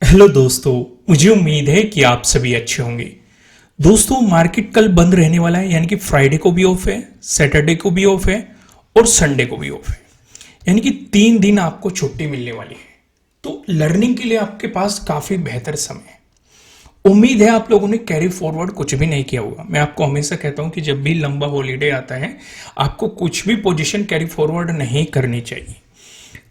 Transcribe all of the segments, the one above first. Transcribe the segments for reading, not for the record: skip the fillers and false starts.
Hello दोस्तों, मुझे उम्मीद है कि आप सभी अच्छे होंगे। दोस्तों, मार्केट कल बंद रहने वाला है, यानी कि फ्राइडे को भी ऑफ है, सैटरडे को भी ऑफ है और संडे को भी ऑफ है। यानी कि 3 दिन आपको छुट्टी मिलने वाली है। तो लर्निंग के लिए आपके पास काफी बेहतर समय है। उम्मीद है आप लोगों ने कैरी फॉरवर्ड कुछ भी नहीं किया होगा। मैं आपको हमेशा कहता हूं कि जब भी लंबा हॉलीडे आता है, आपको कुछ भी पोजीशन कैरी फॉरवर्ड नहीं करनी चाहिए।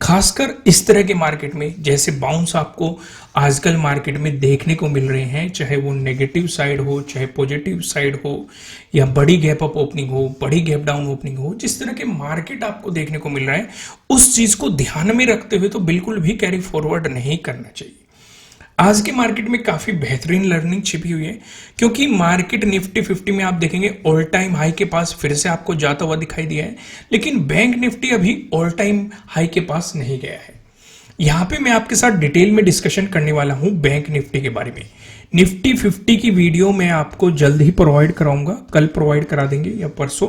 खासकर इस तरह के मार्केट में जैसे बाउंस आपको आजकल मार्केट में देखने को मिल रहे हैं, चाहे वो नेगेटिव साइड हो चाहे पॉजिटिव साइड हो, या बड़ी गैप अप ओपनिंग हो, बड़ी गैप डाउन ओपनिंग हो, जिस तरह के मार्केट आपको देखने को मिल रहा है उस चीज को ध्यान में रखते हुए तो बिल्कुल भी कैरी फॉरवर्ड नहीं करना चाहिए। आज के मार्केट में काफी बेहतरीन लर्निंग छिपी हुई है, क्योंकि मार्केट निफ्टी 50 में आप देखेंगे ऑल टाइम हाई के पास फिर से आपको जाता हुआ दिखाई दिया है, लेकिन बैंक निफ्टी अभी ऑल टाइम हाई के पास नहीं गया है। यहां पे मैं आपके साथ डिटेल में डिस्कशन करने वाला हूं बैंक निफ्टी के बारे में। निफ्टी 50 की वीडियो मैं आपको जल्द ही प्रोवाइड कराऊंगा, कल प्रोवाइड करा देंगे या परसों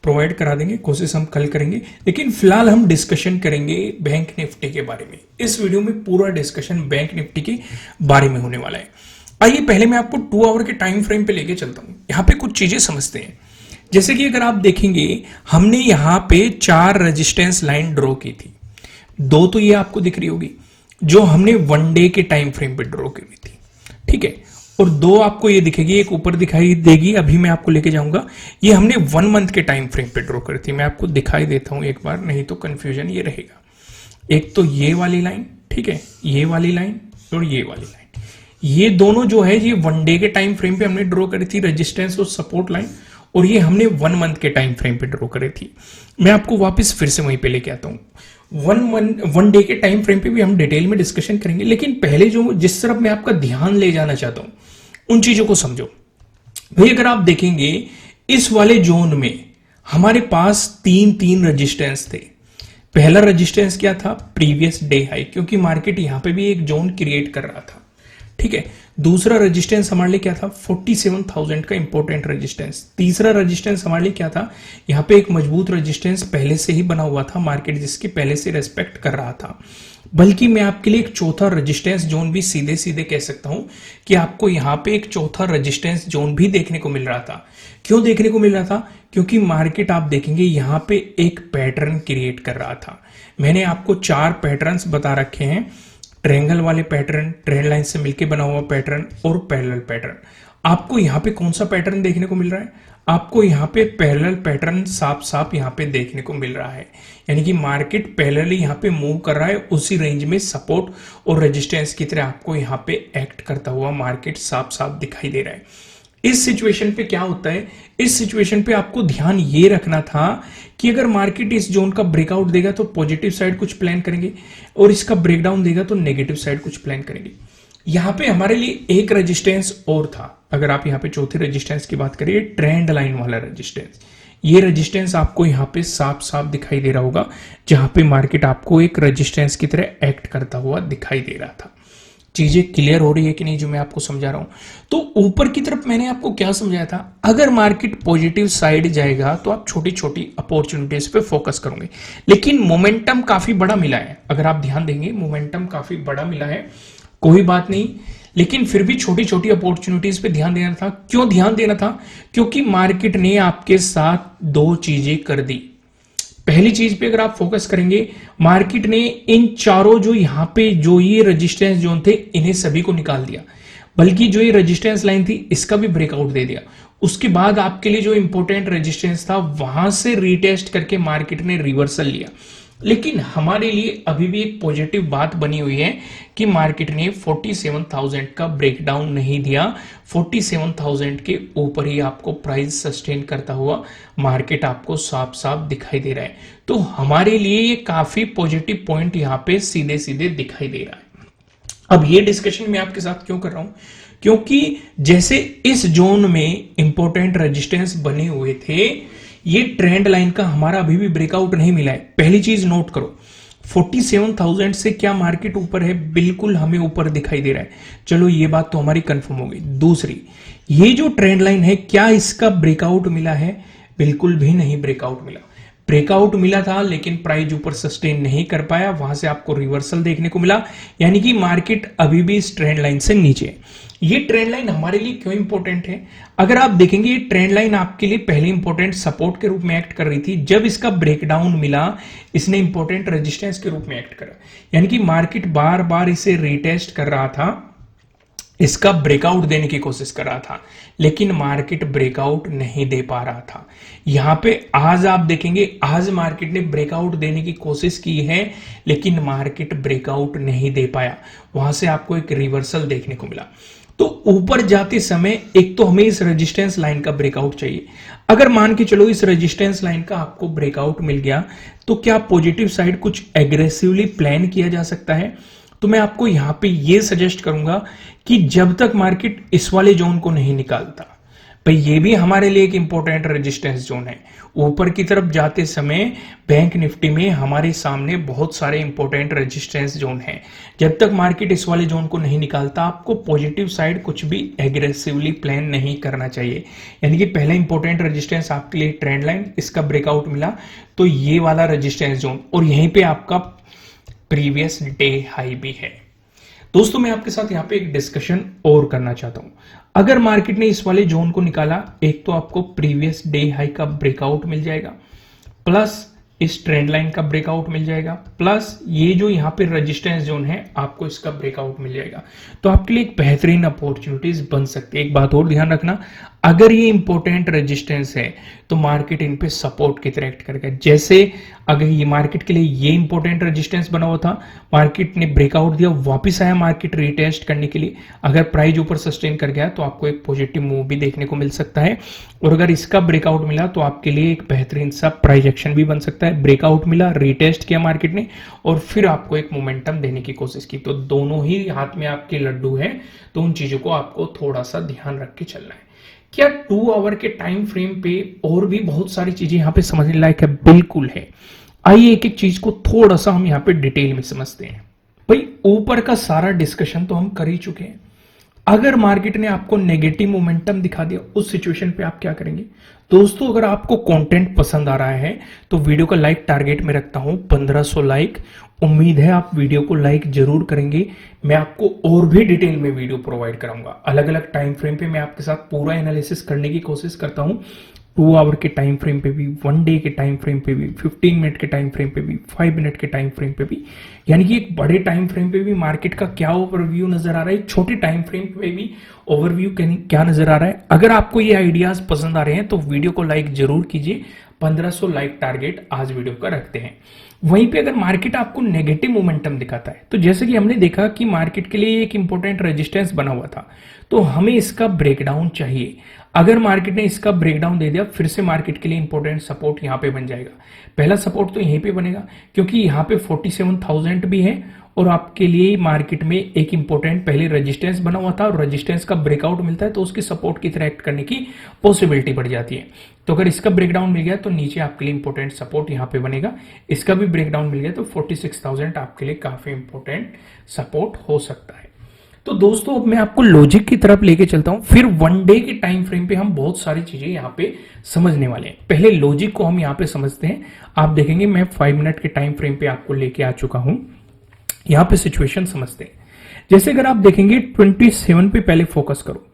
प्रोवाइड करा देंगे, कोशिश हम कल करेंगे। लेकिन फिलहाल हम डिस्कशन करेंगे बैंक निफ्टी के बारे में। इस वीडियो में पूरा डिस्कशन बैंक निफ्टी के बारे में होने वाला है। आइए पहले मैं आपको 2 आवर के टाइम फ्रेम पे लेके चलता हूं। यहाँ पे कुछ चीजें समझते हैं। जैसे कि अगर आप देखेंगे, हमने यहाँ पे 4 रेजिस्टेंस लाइन ड्रॉ की थी। 2 तो ये आपको दिख रही होगी जो हमने 1 डे के टाइम फ्रेम पे ड्रॉ की हुई थी, ठीक है। और 2 आपको ये दिखेगी, एक ऊपर दिखाई देगी, अभी मैं आपको लेके जाऊंगा। ये हमने 1 मंथ के टाइम फ्रेम पे ड्रॉ करी थी। मैं आपको दिखाई देता हूं एक बार, नहीं तो कंफ्यूजन ये रहेगा। एक तो ये वाली लाइन, ठीक है, ये वाली लाइन और ये वाली लाइन, ये दोनों जो है ये 1 डे के टाइम फ्रेम पे हमने ड्रॉ करी थी, रेजिस्टेंस और सपोर्ट लाइन। और ये हमने 1 मंथ के टाइम फ्रेम पे ड्रॉ करी थी। मैं आपको वापस फिर से वहीं पे लेके आता हूं। 1 डे के टाइम फ्रेम पे भी हम डिटेल में डिस्कशन करेंगे, लेकिन पहले जो जिस तरफ मैं आपका ध्यान ले जाना चाहता हूं उन चीजों को समझो। भाई अगर आप देखेंगे, इस वाले जोन में हमारे पास 3 रेजिस्टेंस थे। पहला रेजिस्टेंस क्या था? प्रीवियस डे हाई, क्योंकि मार्केट यहां पे भी एक जोन क्रिएट कर रहा था, ठीक है। दूसरा रेजिस्टेंस हमारे लिए क्या था? 47,000 का इंपॉर्टेंट रेजिस्टेंस। तीसरा रेजिस्टेंस हमारे लिए क्या था? यहां पे एक मजबूत रेजिस्टेंस पहले से ही बना हुआ था, मार्केट जिसकी पहले से रेस्पेक्ट कर रहा था। बल्कि मैं आपके लिए एक चौथा रेजिस्टेंस जोन भी सीधे सीधे कह सकता हूं कि आपको यहां पे एक चौथा रेजिस्टेंस जोन भी देखने को मिल रहा था। क्यों देखने को मिल रहा था? क्योंकि मार्केट आप देखेंगे यहां पे एक पैटर्न क्रिएट कर रहा था। मैंने आपको 4 पैटर्न्स बता रखे हैं, ट्रायंगल वाले पैटर्न, ट्रेंड लाइन से मिलकर बना हुआ पैटर्न और पैरेलल पैटर्न। आपको यहां पे कौन सा पैटर्न देखने को मिल रहा है? आपको यहां पे पैरेलल पैटर्न साफ साफ यहां पे देखने को मिल रहा है। यानी कि मार्केट पैरेलली यहां पे मूव कर रहा है, उसी रेंज में सपोर्ट और रेजिस्टेंस की तरह आपको यहां पे एक्ट करता हुआ मार्केट साफ साफ दिखाई दे रहा है। इस सिचुएशन पे क्या होता है? इस सिचुएशन पे आपको ध्यान ये रखना था कि अगर मार्केट इस जोन का ब्रेकआउट देगा तो पॉजिटिव साइड कुछ प्लान करेंगे, और इसका ब्रेकडाउन देगा तो नेगेटिव साइड कुछ प्लान करेंगे। यहां पे हमारे लिए एक रेजिस्टेंस और था। अगर आप यहां पे चौथी रेजिस्टेंस की बात करिए, ट्रेंड लाइन वाला रेजिस्टेंस, ये रेजिस्टेंस आपको यहां पे साफ साफ दिखाई दे रहा होगा, जहां पे मार्केट आपको एक रेजिस्टेंस की तरह एक्ट करता हुआ दिखाई दे रहा था। चीजें क्लियर हो रही है कि नहीं जो मैं आपको समझा रहा हूं? तो ऊपर की तरफ मैंने आपको क्या समझाया था? अगर मार्केट पॉजिटिव साइड जाएगा तो आप छोटी छोटी अपॉर्चुनिटीज पे फोकस करोगे, लेकिन मोमेंटम काफी बड़ा मिला है। अगर आप ध्यान देंगे, मोमेंटम काफी बड़ा मिला है, कोई बात नहीं, लेकिन फिर भी छोटी छोटी अपॉर्चुनिटीज पे ध्यान देना था। क्यों ध्यान देना था? क्योंकि मार्केट ने आपके साथ 2 चीजें कर दी। पहली चीज पे अगर आप फोकस करेंगे, मार्केट ने इन चारों जो यहां पे जो ये रेजिस्टेंस जोन थे, इन्हें सभी को निकाल दिया। बल्कि जो ये रेजिस्टेंस लाइन थी इसका भी ब्रेकआउट दे दिया। उसके बाद आपके लिए जो इंपॉर्टेंट रेजिस्टेंस था वहां से रीटेस्ट करके मार्केट ने रिवर्सल लिया। लेकिन हमारे लिए अभी भी एक पॉजिटिव बात बनी हुई है कि मार्केट ने 47,000 का ब्रेकडाउन नहीं दिया। 47,000 के ऊपर ही आपको प्राइस सस्टेन करता हुआ मार्केट आपको साफ साफ दिखाई दे रहा है। तो हमारे लिए ये काफी पॉजिटिव पॉइंट यहां पे सीधे सीधे दिखाई दे रहा है। अब ये डिस्कशन मैं आपके साथ क्यों कर रहा हूं? क्योंकि जैसे इस जोन में इंपॉर्टेंट रेजिस्टेंस बने हुए थे, ये ट्रेंड लाइन का हमारा अभी भी ब्रेकआउट नहीं मिला है। पहली चीज नोट करो, 47,000 से क्या मार्केट ऊपर है? बिल्कुल हमें ऊपर दिखाई दे रहा है। चलो ये बात तो हमारी कंफर्म हो गई। दूसरी, ये जो ट्रेंड लाइन है क्या इसका ब्रेकआउट मिला है? बिल्कुल भी नहीं ब्रेकआउट मिला। ब्रेकआउट मिला था लेकिन प्राइस ऊपर सस्टेन नहीं कर पाया, वहां से आपको रिवर्सल देखने को मिला, यानी कि मार्केट अभी भी इस ट्रेंड लाइन से नीचे है। ये ट्रेंड लाइन हमारे लिए क्यों इंपॉर्टेंट है? अगर आप देखेंगे ये ट्रेंड लाइन आपके लिए पहले इंपॉर्टेंट सपोर्ट के रूप में एक्ट कर रही थी, जब इसका ब्रेकडाउन मिला इसने इंपॉर्टेंट रेजिस्टेंस के रूप में एक्ट करा, यानी कि मार्केट बार बार इसे रीटेस्ट कर रहा था, इसका ब्रेकआउट देने की कोशिश कर रहा था, लेकिन मार्केट ब्रेकआउट नहीं दे पा रहा था। यहां पे आज आप देखेंगे आज मार्केट ने ब्रेकआउट देने की कोशिश की है, लेकिन मार्केट ब्रेकआउट नहीं दे पाया, वहां से आपको एक रिवर्सल देखने को मिला। तो ऊपर जाते समय एक तो हमें इस रेजिस्टेंस लाइन का ब्रेकआउट चाहिए। अगर मान के चलो इस रेजिस्टेंस लाइन का आपको ब्रेकआउट मिल गया तो क्या पॉजिटिव साइड कुछ एग्रेसिवली प्लान किया जा सकता है? तो मैं आपको यहां पे ये सजेस्ट करूंगा कि जब तक मार्केट इस वाले जोन को नहीं निकालता, भाई ये भी हमारे लिए एक इंपॉर्टेंट रेजिस्टेंस जोन है। ऊपर की तरफ जाते समय बैंक निफ्टी में हमारे सामने बहुत सारे इंपॉर्टेंट रेजिस्टेंस जोन हैं। जब तक मार्केट इस वाले जोन को नहीं निकालता आपको पॉजिटिव साइड कुछ भी एग्रेसिवली प्लान नहीं करना चाहिए। यानी कि पहला इंपॉर्टेंट रेजिस्टेंस आपके लिए ट्रेंड लाइन, इसका ब्रेकआउट मिला तो ये वाला रेजिस्टेंस जोन, और यहीं पे आपका प्रीवियस डे हाई भी है। दोस्तों मैं आपके साथ यहां पे एक डिस्कशन और करना चाहता हूं। अगर मार्केट ने इस वाले जोन को निकाला, एक तो आपको प्रीवियस डे हाई का ब्रेकआउट मिल जाएगा, प्लस इस ट्रेंड लाइन का ब्रेकआउट मिल जाएगा, प्लस ये जो यहां पे रेजिस्टेंस जोन है आपको इसका ब्रेकआउट मिल जाएगा, तो आपके लिए एक बेहतरीन अपॉर्चुनिटीज बन सकती है। एक बात और ध्यान रखना, अगर ये इंपॉर्टेंट रेजिस्टेंस है तो मार्केट इन पे सपोर्ट की तरह एक्ट करेगा। जैसे अगर ये मार्केट के लिए ये इंपॉर्टेंट रेजिस्टेंस बना हुआ था, मार्केट ने ब्रेकआउट दिया, वापस आया मार्केट रीटेस्ट करने के लिए, अगर प्राइस ऊपर सस्टेन कर गया तो आपको एक पॉजिटिव मूव भी देखने को मिल सकता है। और अगर इसका ब्रेकआउट मिला तो आपके लिए एक बेहतरीन सा प्राइस एक्शन भी बन सकता है। ब्रेकआउट मिला, रीटेस्ट किया मार्केट ने और फिर आपको एक मोमेंटम देने की कोशिश की, तो दोनों ही हाथ में आपके लड्डू है, तो उन चीजों को आपको थोड़ा सा ध्यान रख के चलना है। क्या 2 आवर के टाइम फ्रेम पे और भी बहुत सारी चीजें यहां पे समझने लायक है? बिल्कुल है। आइए एक एक चीज को थोड़ा सा हम यहां पे डिटेल में समझते हैं। भाई ऊपर का सारा डिस्कशन तो हम कर ही चुके हैं। अगर मार्केट ने आपको नेगेटिव मोमेंटम दिखा दिया, उस सिचुएशन पे आप क्या करेंगे? दोस्तों अगर आपको कंटेंट पसंद आ रहा है तो वीडियो का लाइक टारगेट में रखता हूं 1500 लाइक। उम्मीद है आप वीडियो को लाइक जरूर करेंगे। मैं आपको और भी डिटेल में वीडियो प्रोवाइड कराऊंगा, अलग अलग टाइम फ्रेम पे मैं आपके साथ पूरा एनालिसिस करने की कोशिश करता हूं। 2 आवर के टाइम फ्रेम पे भी, 1 डे के टाइम फ्रेम पे भी, 15 मिनट के टाइम फ्रेम पे भी, 5 मिनट के टाइम फ्रेम पे भी, यानी कि एक बड़े टाइम फ्रेम पे भी मार्केट का क्या ओवरव्यू नजर आ रहा है, छोटे टाइम फ्रेम पे भी ओवरव्यू क्या नजर आ रहा है। अगर आपको ये आइडियाज पसंद आ रहे हैं तो वीडियो को लाइक जरूर कीजिए। 1500 लाइक टारगेट आज वीडियो का रखते हैं। वहीं पे अगर मार्केट आपको नेगेटिव मोमेंटम दिखाता है, तो जैसे कि हमने देखा कि मार्केट के लिए एक इंपॉर्टेंट रेजिस्टेंस बना हुआ था, तो हमें इसका ब्रेकडाउन चाहिए। अगर मार्केट ने इसका ब्रेकडाउन दे दिया, फिर से मार्केट के लिए इंपॉर्टेंट सपोर्ट यहां पे बन जाएगा। पहला सपोर्ट तो यहीं पे बनेगा क्योंकि यहां पे 47,000 भी है और आपके लिए मार्केट में एक इंपॉर्टेंट पहले रेजिस्टेंस बना हुआ था और रेजिस्टेंस का ब्रेकआउट मिलता है तो उसकी सपोर्ट की तरह एक्ट करने की पॉसिबिलिटी बढ़ जाती है। तो अगर इसका ब्रेकडाउन मिल गया तो नीचे आपके लिए इंपॉर्टेंट सपोर्ट यहां पे बनेगा। इसका भी ब्रेकडाउन मिल गया तो 46,000 आपके लिए काफी इंपॉर्टेंट सपोर्ट हो सकता है। तो दोस्तों अब मैं आपको लॉजिक की तरफ लेके चलता हूं, फिर 1 डे के टाइम फ्रेम पे हम बहुत सारी चीजें यहां पे समझने वाले हैं। पहले लॉजिक को हम यहां पे समझते हैं। आप देखेंगे मैं 5 मिनट के टाइम फ्रेम पे आपको लेके आ चुका हूं। यहां पे सिचुएशन समझते हैं। जैसे अगर आप देखेंगे 27 पे पहले फोकस करो,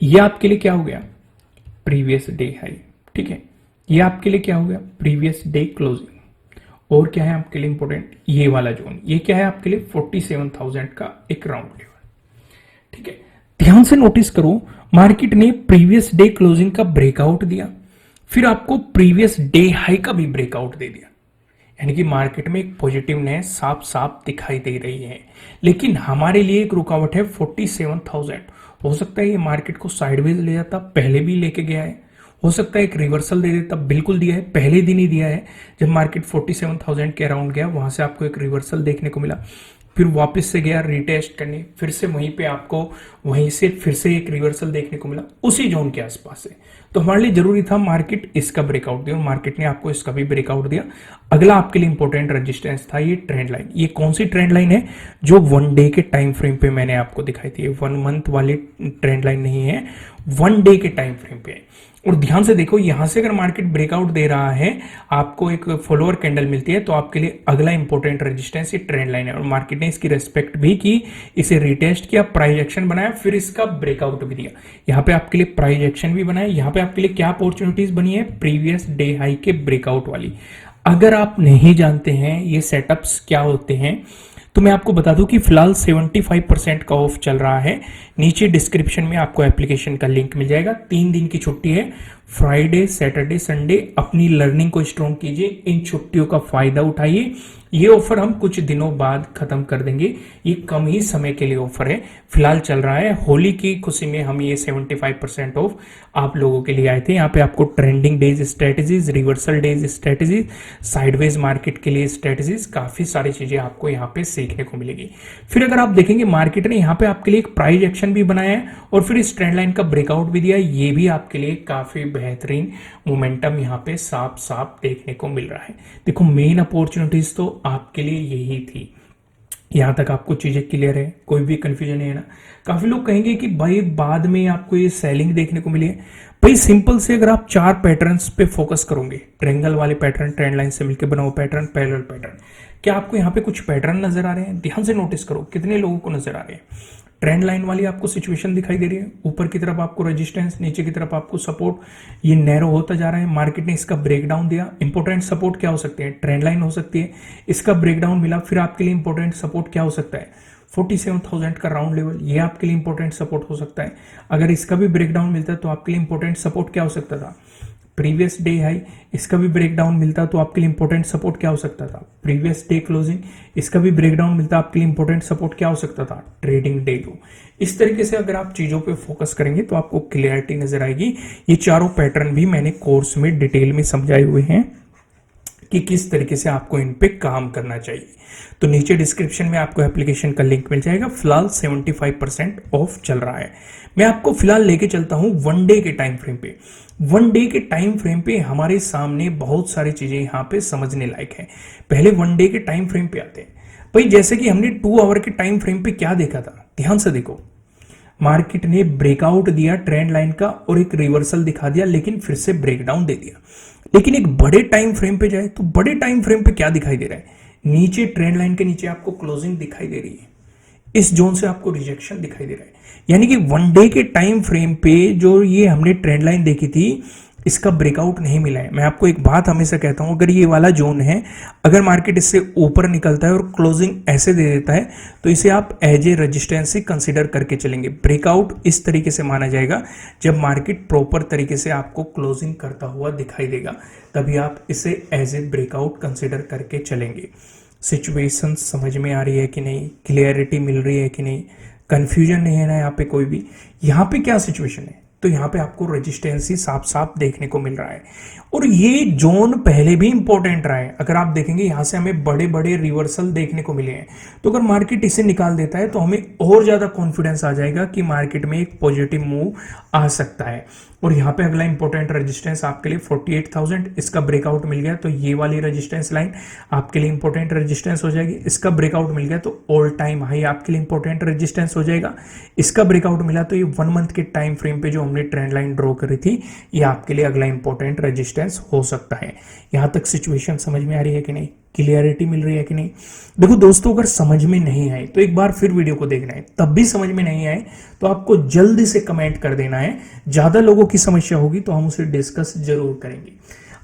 ये आपके लिए क्या हो गया? प्रीवियस डे हाई, ठीक है। ये आपके लिए क्या हो गया? Previous day closing. और क्या है आपके लिए इंपॉर्टेंट? ये वाला जोन, ये क्या है आपके लिए? 47,000 का एक राउंड लेवल, ठीक है। ध्यान से नोटिस करो, मार्केट ने प्रीवियस डे क्लोजिंग का ब्रेकआउट दिया, फिर आपको प्रीवियस डे हाई का भी ब्रेकआउट दे दिया, यानी कि मार्केट में एक पॉजिटिवनेस साफ साफ दिखाई दे रही है। लेकिन हमारे लिए एक रुकावट है 47,000। हो सकता है ये मार्केट को साइडवेज ले जाता, पहले भी लेके गया है। हो सकता है एक रिवर्सल दे देता, बिल्कुल दिया है, पहले दिन ही दिया है। जब मार्केट 47,000 के अराउंड गया वहां से आपको एक रिवर्सल देखने को मिला, फिर वापस से गया रीटेस्ट करने, फिर से वहीं पे आपको वहीं से फिर से एक रिवर्सल देखने को मिला उसी जोन के आसपास से। तो हमारे लिए जरूरी था मार्केट इसका ब्रेकआउट दे, और मार्केट ने आपको इसका भी ब्रेकआउट दिया। अगला आपके लिए इंपॉर्टेंट रेजिस्टेंस था ये ट्रेंड लाइन। ये कौन सी ट्रेंड लाइन है? जो 1 डे के टाइम फ्रेम पे मैंने आपको दिखाई थी। 1 मंथ वाली ट्रेंड लाइन नहीं है, 1 डे के टाइम फ्रेम पे है। और ध्यान से देखो, यहां से अगर मार्केट ब्रेकआउट दे रहा है, आपको एक फॉलोअर कैंडल मिलती है, तो आपके लिए अगला इंपॉर्टेंट रेजिस्टेंस ये ट्रेंड लाइन है। और मार्केट ने इसकी रेस्पेक्ट भी की, इसे रिटेस्ट किया, प्राइस एक्शन बनाया, फिर इसका ब्रेकआउट भी दिया। यहाँ पे आपके लिए प्राइस एक्शन भी बनाया। यहाँ पे आपके लिए क्या अपॉर्चुनिटीज बनी है, प्रीवियस डे हाई के ब्रेकआउट वाली। अगर आप नहीं जानते हैं ये सेटअप्स क्या होते हैं, तो मैं आपको बता दूं कि फिलहाल 75% का ऑफ चल रहा है। नीचे डिस्क्रिप्शन में आपको एप्लीकेशन का लिंक मिल जाएगा। 3 दिन की छुट्टी है, फ्राइडे, सैटरडे, संडे। अपनी लर्निंग को स्ट्रॉन्ग कीजिए, इन छुट्टियों का फायदा उठाइए। ये ऑफर हम कुछ दिनों बाद खत्म कर देंगे, ये कम ही समय के लिए ऑफर है, फिलहाल चल रहा है। होली की खुशी में हम ये 75% ऑफ आप लोगों के लिए आए थे। यहाँ पे आपको trending days strategies, reversal days strategies, sideways market के लिए स्ट्रेटेजीज, काफी सारी चीजें आपको यहाँ पे सीखने को मिलेगी। फिर अगर आप देखेंगे, मार्केट ने यहाँ पे आपके लिए एक प्राइस एक्शन भी बनाया है और फिर इस ट्रेंड लाइन का ब्रेकआउट भी दिया है। ये भी आपके लिए काफी बेहतरीन मोमेंटम यहाँ पे साफ साफ देखने को मिल रहा है। देखो, मेन अपॉर्चुनिटीज तो आपके लिए यही थी। यहां तक आपको चीजें क्लियर है, कोई भी कंफ्यूजन नहीं है ना। काफी लोग कहेंगे कि भाई बाद में आपको ये सेलिंग देखने को मिली है। भाई सिंपल से अगर आप 4 पैटर्न्स पे फोकस करोगे, ट्रायंगल वाले पैटर्न, ट्रेंड लाइन से मिलकर बना हुआ पैटर्न, पैरेलल पैटर्न, क्या आपको यहाँ पे कुछ पैटर्न नजर आ रहे हैं? ध्यान से नोटिस करो, कितने लोगों को नजर आ रहे हैं। ट्रेंड लाइन वाली आपको सिचुएशन दिखाई दे रही है, ऊपर की तरफ आपको रेजिस्टेंस, नीचे की तरफ आपको सपोर्ट, ये नैरो होता जा रहा है। मार्केट ने इसका ब्रेकडाउन दिया। इंपॉर्टेंट सपोर्ट क्या हो सकते हैं? ट्रेंड लाइन हो सकती है, इसका ब्रेकडाउन मिला। फिर आपके लिए इंपॉर्टेंट सपोर्ट क्या हो सकता है? 47,000 का राउंड लेवल, ये आपके लिए इंपॉर्टेंट सपोर्ट हो सकता है। अगर इसका भी ब्रेकडाउन मिलता है तो आपके लिए इंपॉर्टेंट सपोर्ट क्या हो सकता था? प्रीवियस डे हाई, इसका भी ब्रेकडाउन मिलता तो आपके लिए इंपॉर्टेंट सपोर्ट क्या हो सकता था? प्रीवियस डे क्लोजिंग, इसका भी ब्रेकडाउन मिलता, आपके लिए इंपॉर्टेंट सपोर्ट क्या हो सकता था? ट्रेडिंग डे लो। इस तरीके से अगर आप चीजों पे फोकस करेंगे तो आपको क्लियरिटी नजर आएगी। ये चारों पैटर्न भी मैंने कोर्स में डिटेल में समझाए हुए हैं कि किस तरीके से आपको इन पे काम करना चाहिए। तो नीचे डिस्क्रिप्शन में आपको एप्लीकेशन का लिंक मिल जाएगा। फिलहाल 75% ऑफ चल रहा है। मैं आपको फिलहाल लेके चलता हूं 1 डे के टाइम फ्रेम पे। 1 डे के टाइम फ्रेम पे हमारे सामने बहुत सारी चीजें यहां पे समझने लायक है। पहले 1 डे के टाइम फ्रेम पे आते हैं। भाई जैसे कि हमने 2 आवर के टाइम फ्रेम पे क्या देखा था, ध्यान से देखो। मार्केट ने ब्रेकआउट दिया ट्रेंड लाइन का और एक रिवर्सल दिखा दिया, लेकिन फिर से ब्रेकडाउन दे दिया। लेकिन एक बड़े टाइम फ्रेम पे जाए तो बड़े टाइम फ्रेम पे क्या दिखाई दे रहा है? नीचे ट्रेंड लाइन के नीचे आपको क्लोजिंग दिखाई दे रही है, इस जोन से आपको रिजेक्शन दिखाई दे रहा है। यानी कि 1 डे के टाइम फ्रेम पे जो ये हमने ट्रेंड लाइन देखी थी, इसका ब्रेकआउट नहीं मिला है। मैं आपको एक बात हमेशा कहता हूं, अगर ये वाला जोन है, अगर मार्केट इससे ऊपर निकलता है और क्लोजिंग ऐसे दे देता है तो इसे आप एज ए रेजिस्टेंस ही कंसीडर करके चलेंगे। ब्रेकआउट इस तरीके से माना जाएगा जब मार्केट प्रॉपर तरीके से आपको क्लोजिंग करता हुआ दिखाई देगा, तभी आप इसे एज ए ब्रेकआउट कंसीडर करके चलेंगे। सिचुएशन समझ में आ रही है कि नहीं? क्लियरिटी मिल रही है कि नहीं? कंफ्यूजन नहीं है ना यहाँ पे कोई भी? यहाँ पे क्या सिचुएशन है? तो यहाँ पे आपको रेजिस्टेंस ही साफ साफ देखने को मिल रहा है। और ये जोन पहले भी इंपॉर्टेंट रहा है। अगर आप देखेंगे यहां से हमें बड़े बड़े रिवर्सल देखने को मिले हैं, तो अगर मार्केट इसे निकाल देता है तो हमें और ज्यादा कॉन्फिडेंस आ जाएगा कि मार्केट में एक पॉजिटिव मूव आ सकता है। और यहाँ पे अगला इंपॉर्टेंट रेजिस्टेंस आपके लिए 48,000, इसका ब्रेकआउट मिल गया तो ये वाली रेजिस्टेंस लाइन आपके लिए इंपॉर्टेंट रेजिस्टेंस हो जाएगी। इसका ब्रेकआउट मिल गया तो ऑल टाइम हाई आपके लिए इंपॉर्टेंट रेजिस्टेंस हो जाएगा। इसका ब्रेकआउट मिला तो ये 1 मंथ के टाइम फ्रेम पे जो हमने ट्रेंड लाइन ड्रॉ करी थी, ये आपके लिए अगला इंपॉर्टेंट रेजिस्टेंस हो सकता है। यहां तक सिचुएशन समझ में आ रही है कि नहीं? क्लियरिटी मिल रही है कि नहीं? देखो दोस्तों, अगर समझ में नहीं आए तो एक बार फिर वीडियो को देखना है। तब भी समझ में नहीं आए तो आपको जल्दी से कमेंट कर देना है। ज्यादा लोगों की समस्या होगी तो हम उसे डिस्कस जरूर करेंगे।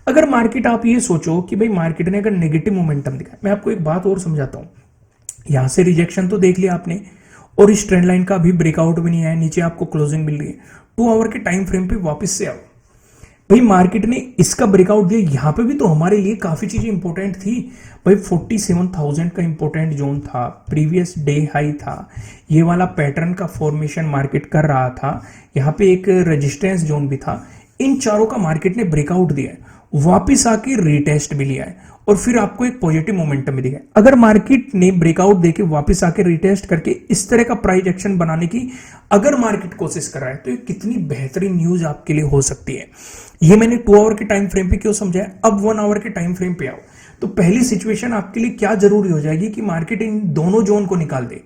अगर मार्केट, आप ये सोचो कि भाई मार्केट ने अगर नेगेटिव मोमेंटम दिखाया, मैं आपको एक बात और समझाता हूं। यहां से रिजेक्शन तो देख लिया आपने और इस ट्रेंड लाइन का अभी ब्रेकआउट भी नहीं आया, नीचे आपको क्लोजिंग मिल रही है। 2 आवर के टाइम फ्रेम पे वापस से आओ। भाई मार्केट ने इसका ब्रेकआउट दिया, यहां पे भी तो हमारे लिए काफी चीजें इंपॉर्टेंट थी। भाई 47,000 का इंपॉर्टेंट जोन था, प्रीवियस डे हाई था, ये वाला पैटर्न का फॉर्मेशन मार्केट कर रहा था, यहाँ पे एक रेजिस्टेंस जोन भी था। इन चारों का मार्केट ने ब्रेकआउट दिया है, वापिस आके रीटेस्ट भी लिया है और फिर आपको एक पॉजिटिव मोमेंटम भी दिखा है। अगर मार्केट ने ब्रेकआउट देके वापस आके रिटेस्ट करके इस तरह का प्राइस एक्शन बनाने की अगर मार्केट कोशिश कर रहा है, तो ये कितनी बेहतरीन न्यूज आपके लिए हो सकती है। ये मैंने 2 आवर के टाइम फ्रेम पे क्यों समझाया। अब 1 आवर के टाइम फ्रेम पे आओ तो पहली सिचुएशन आपके लिए क्या जरूरी हो जाएगी कि मार्केट इन दोनों जोन को निकाल दे।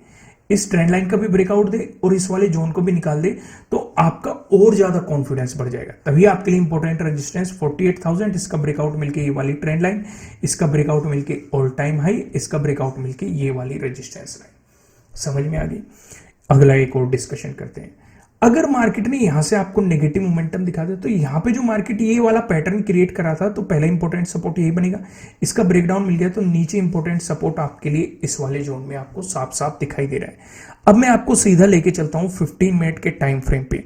इस ट्रेंड लाइन का भी ब्रेकआउट दे और इस वाले जोन को भी निकाल दे तो आपका और ज्यादा कॉन्फिडेंस बढ़ जाएगा। तभी आपके लिए इंपॉर्टेंट रेजिस्टेंस 48,000, इसका ब्रेकआउट मिलके ये वाली ट्रेंड लाइन, इसका ब्रेकआउट मिलके ऑल टाइम हाई, इसका ब्रेकआउट मिलके ये वाली रेजिस्टेंस लाइन। समझ में आ गई? अगला एक और डिस्कशन करते हैं। अगर मार्केट ने यहां से आपको नेगेटिव मोमेंटम दिखा दे तो यहां पे जो मार्केट ये वाला पैटर्न क्रिएट करा था तो पहला इंपॉर्टेंट सपोर्ट यही बनेगा। इसका ब्रेकडाउन मिल गया तो नीचे इंपॉर्टेंट सपोर्ट आपके लिए इस वाले जोन में आपको साफ साफ दिखाई दे रहा है। अब मैं आपको सीधा लेके चलता हूं 15 मिनट के टाइम फ्रेम पे,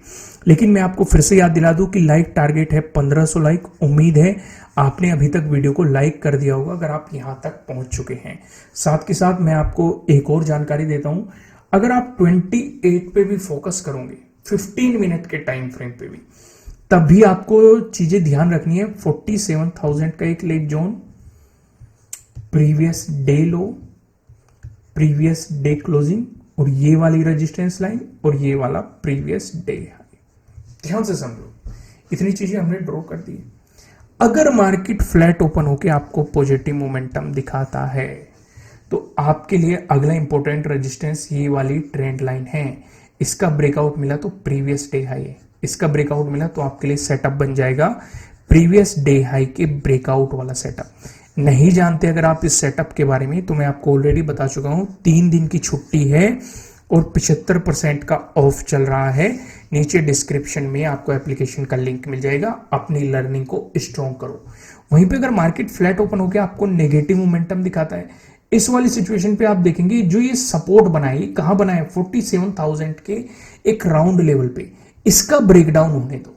लेकिन मैं आपको फिर से याद दिला दूं कि लाइक टारगेट है 1500 लाइक। उम्मीद है आपने अभी तक वीडियो को लाइक कर दिया होगा अगर आप यहां तक पहुंच चुके हैं। साथ के साथ मैं आपको एक और जानकारी देता हूं, अगर आप 28 पे भी फोकस करोगे 15 मिनट के टाइम फ्रेम पे भी, तब भी आपको चीजें ध्यान रखनी है। 47,000 का एक लेग जोन, प्रीवियस डे लो, प्रीवियस डे क्लोजिंग और ये वाली रेजिस्टेंस लाइन और ये वाला प्रीवियस डे हाई। ध्यान से समझो, इतनी चीजें हमने ड्रॉ कर दी। अगर मार्केट फ्लैट ओपन होकर आपको पॉजिटिव मोमेंटम दिखाता है तो आपके लिए अगला इंपॉर्टेंट रेजिस्टेंस ये वाली ट्रेंड लाइन है। इसका ब्रेकआउट मिला तो प्रीवियस डे हाई है, इसका ब्रेकआउट मिला तो आपके लिए सेटअप बन जाएगा प्रीवियस डे हाई के ब्रेकआउट वाला सेटअप। नहीं जानते अगर आप इस सेटअप के बारे में तो मैं आपको ऑलरेडी बता चुका हूं, 3 दिन की छुट्टी है और 75% का ऑफ चल रहा है। नीचे डिस्क्रिप्शन में आपको एप्लीकेशन का लिंक मिल जाएगा, अपनी लर्निंग को स्ट्रॉन्ग करो। वहीं पे अगर मार्केट फ्लैट ओपन होकर आपको नेगेटिव मोमेंटम दिखाता है, इस वाली सिचुएशन पे आप देखेंगे जो ये सपोर्ट बनाए कहां बनाए 47,000 के एक राउंड लेवल पे, इसका ब्रेकडाउन होने दो।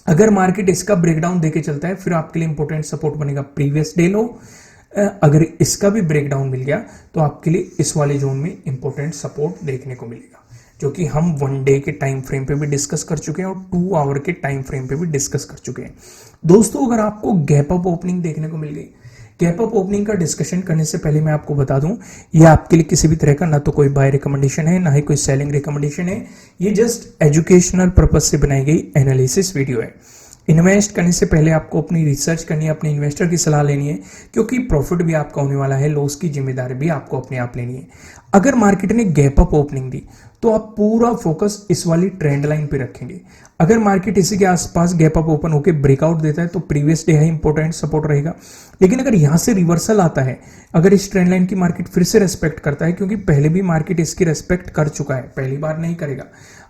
अगर मार्केट इसका ब्रेकडाउन देके चलता है फिर आपके लिए इंपॉर्टेंट सपोर्ट बनेगा प्रीवियस डे लो। अगर इसका भी ब्रेकडाउन मिल गया तो आपके लिए इस वाले जोन में इंपॉर्टेंट सपोर्ट देखने को मिलेगा, जो कि हम 1 डे के टाइम फ्रेम पे भी डिस्कस कर चुके हैं और 2 आवर के टाइम फ्रेम पे भी डिस्कस कर चुके हैं। दोस्तों, अगर आपको गैप अप ओपनिंग देखने को मिल गई, गैप अप ओपनिंग का डिस्कशन करने से पहले मैं आपको बता दूं, ये आपके लिए किसी भी तरह का ना तो कोई बाय रिकमेंडेशन है ना ही कोई सेलिंग रिकमेंडेशन है। ये जस्ट एजुकेशनल पर्पज से बनाई गई एनालिसिस वीडियो है। इन्वेस्ट करने से पहले आपको अपनी रिसर्च करनी है, अपने इन्वेस्टर की सलाह लेनी है, क्योंकि प्रॉफिट भी आपका होने वाला है, लॉस की जिम्मेदारी भी आपको अपने आप लेनी है। अगर मार्केट ने गैप अप ओपनिंग दी तो आप पूरा फोकस इस वाली ट्रेंड लाइन पे रखेंगे। अगर मार्केट इसी के आसपास गैप अप ओपन होकर ब्रेकआउट देता है तो previous day high important support रहेगा। लेकिन अगर यहां से रिवर्सल आता है, अगर इस ट्रेंड लाइन की मार्केट फिर से रेस्पेक्ट करता है, क्योंकि पहले भी मार्केट इसकी रेस्पेक्ट कर चुका है, पहली बार नहीं करेगा,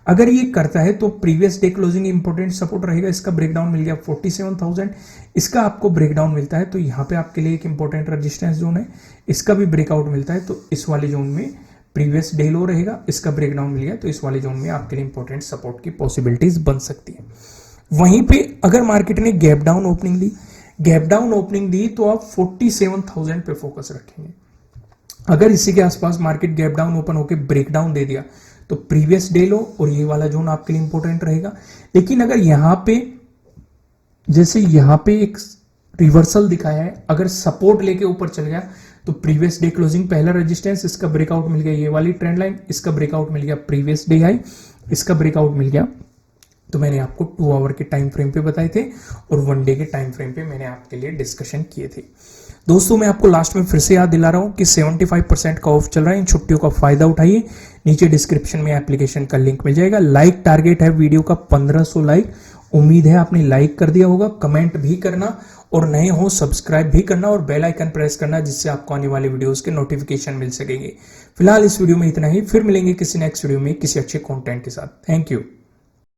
अगर ये करता है तो previous day closing important support रहेगा। इसका ब्रेकडाउन मिल गया 47,000, इसका आपको ब्रेकडाउन मिलता है तो यहाँ पे आपके लिए एक इंपॉर्टेंट रेजिस्टेंस जोन है। इसका भी ब्रेकआउट मिलता है तो इस वाले जोन में प्रीवियस डे लो रहेगा, इसका ब्रेकडाउन मिल गया तो इस वाले जोन में आपके लिए इंपॉर्टेंट सपोर्ट की पॉसिबिलिटीज बन सकती है। वहीं पे अगर मार्केट ने गैप डाउन ओपनिंग दी तो आप 47,000 पे फोकस रखेंगे। अगर इसी के आसपास मार्केट गैप डाउन ओपन होकर ब्रेकडाउन दे दिया तो प्रीवियस डे लो और ये वाला जोन आपके लिए इंपॉर्टेंट रहेगा। लेकिन अगर यहां पे जैसे यहां पे एक रिवर्सल दिखाया है, अगर सपोर्ट लेके ऊपर चल गया तो प्रीवियस डे क्लोजिंग पहला रेजिस्टेंस, इसका ब्रेकआउट मिल गया ये वाली ट्रेंड लाइन, इसका ब्रेकआउट मिल गया प्रीवियस डे हाई, इसका ब्रेकआउट मिल गया तो मैंने आपको 2 आवर के टाइम फ्रेम पे बताए थे और 1 डे के टाइम फ्रेम पे मैंने आपके लिए डिस्कशन किए थे। दोस्तों, मैं आपको लास्ट में फिर से याद दिला रहा हूं कि 75% का ऑफ चल रहा है, इन छुट्टियों का फायदा उठाइए। नीचे डिस्क्रिप्शन में एप्लीकेशन का लिंक मिल जाएगा। लाइक टारगेट है वीडियो का 1500 लाइक। उम्मीद है आपने लाइक कर दिया होगा, कमेंट भी करना और नए हो सब्सक्राइब भी करना और बेल आइकन प्रेस करना, जिससे आपको आने वाले वीडियोस के नोटिफिकेशन मिल सकेंगे। फिलहाल इस वीडियो में इतना ही, फिर मिलेंगे किसी नेक्स्ट वीडियो में किसी अच्छे कंटेंट के साथ। Thank you.